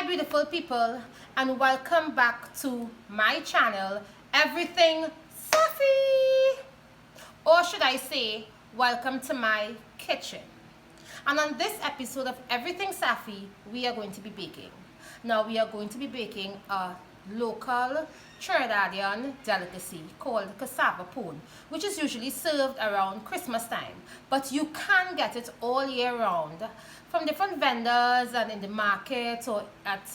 beautiful people, and welcome back to my channel, Everything Safi, or should I say welcome to my kitchen. And on this episode of Everything Safi, we are going to be baking. Now we are going to be baking a local Trinidadian delicacy called Cassava Pone, which is usually served around Christmas time, but you can get it all year round from different vendors and in the market or at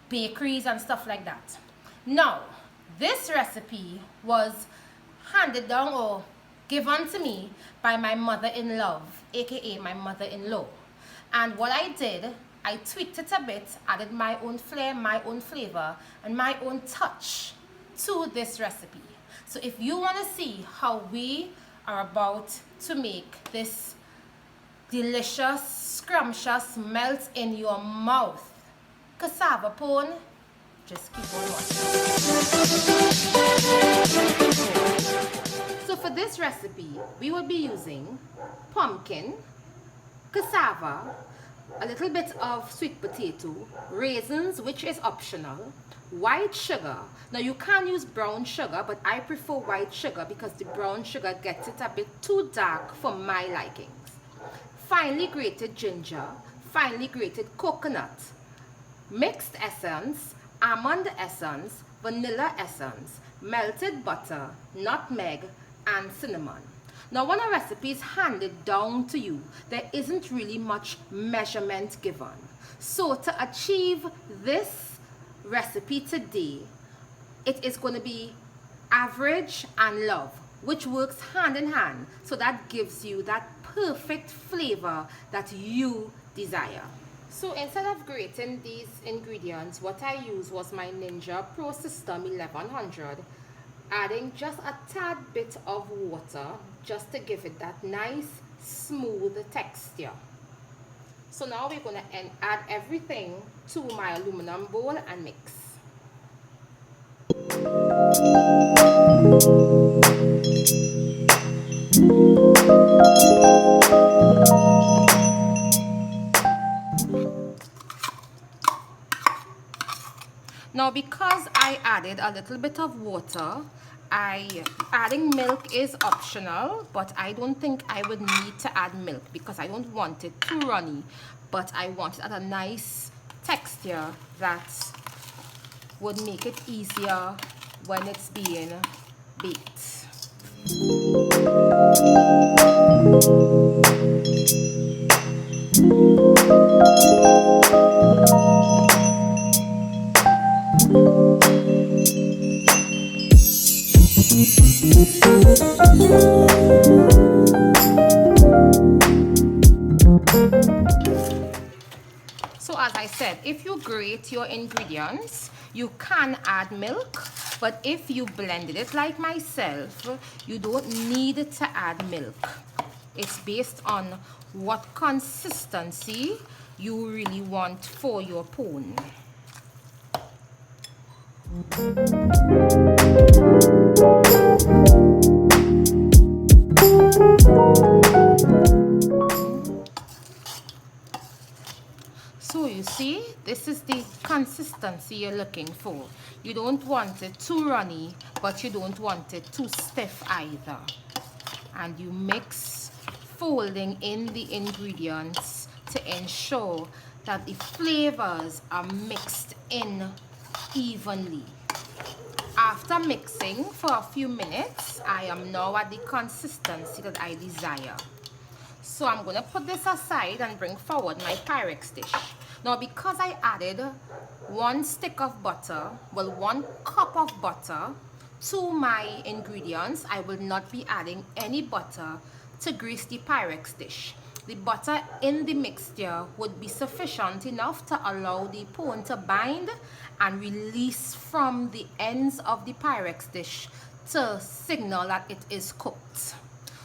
bakeries and stuff like that. Now, this recipe was handed down or given to me by my mother-in-law, aka my mother-in-law. And what I did, I tweaked it a bit, added my own flair, my own flavor, and my own touch to this recipe. So if you want to see how we are about to make this delicious, scrumptious, melt in your mouth cassava pone, just keep on watching. So for this recipe, we will be using pumpkin, cassava, a little bit of sweet potato, raisins, which is optional, white sugar. Now you can use brown sugar, but I prefer white sugar because the brown sugar gets it a bit too dark for my likings. Finely grated ginger, finely grated coconut, mixed essence, almond essence, vanilla essence, melted butter, nutmeg, and cinnamon. Now when a recipe is handed down to you, there isn't really much measurement given. So to achieve this recipe today, it is going to be average and love, which works hand in hand. So that gives you that perfect flavor that you desire. So instead of grating these ingredients, what I used was my Ninja Pro System 1100, adding just a tad bit of water just to give it that nice smooth texture. So now we're going to add everything to my aluminum bowl and mix. Now because I added a little bit of water, adding milk is optional, but I don't think I would need to add milk because I don't want it too runny, but I want it at a nice texture that would make it easier when it's being baked. So as I said, if you grate your ingredients, you can add milk, but if you blended it like myself, you don't need to add milk. It's based on what consistency you really want for your pone. So you see, this is the consistency you're looking for. You don't want it too runny, but you don't want it too stiff either. And you mix, folding in the ingredients to ensure that the flavors are mixed in evenly. After mixing for a few minutes, I am now at the consistency that I desire. So I'm going to put this aside and bring forward my Pyrex dish. Now because I added 1 stick of butter, well 1 cup of butter to my ingredients, I will not be adding any butter to grease the Pyrex dish. The butter in the mixture would be sufficient enough to allow the pone to bind and release from the ends of the Pyrex dish to signal that it is cooked.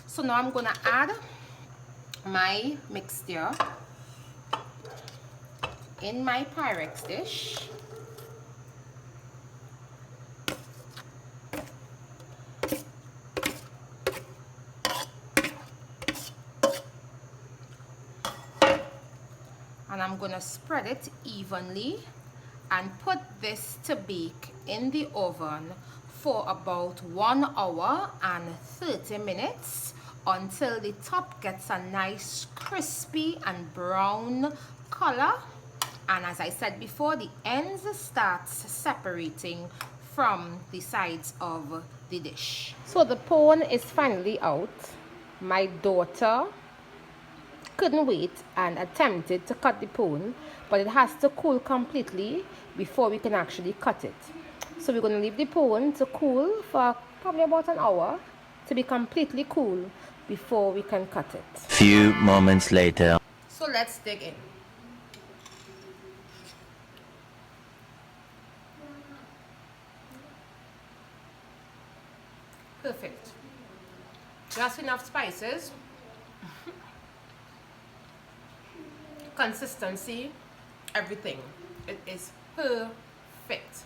So now I'm going to add my mixture in my Pyrex dish. And I'm going to spread it evenly and put this to bake in the oven for about 1 hour and 30 minutes until the top gets a nice crispy and brown color, and as I said before, the ends starts separating from the sides of the dish. So the pone is finally out. My daughter couldn't wait and attempted to cut the pone, but it has to cool completely before we can actually cut it. So we're going to leave the pone to cool for probably about an hour, to be completely cool before we can cut it. Few moments later. So let's dig in. Perfect. Just enough spices. Consistency, everything. It is perfect.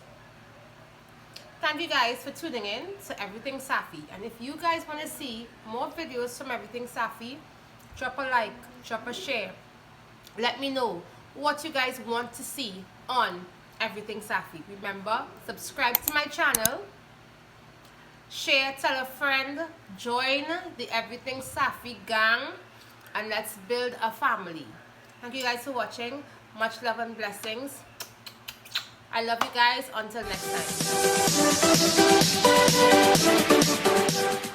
Thank you guys for tuning in to Everything Safi. And if you guys want to see more videos from Everything Safi, drop a like, drop a share. Let me know what you guys want to see on Everything Safi. Remember, subscribe to my channel, share, tell a friend, join the Everything Safi gang, and let's build a family. Thank you guys for watching. Much love and blessings. I love you guys. Until next time.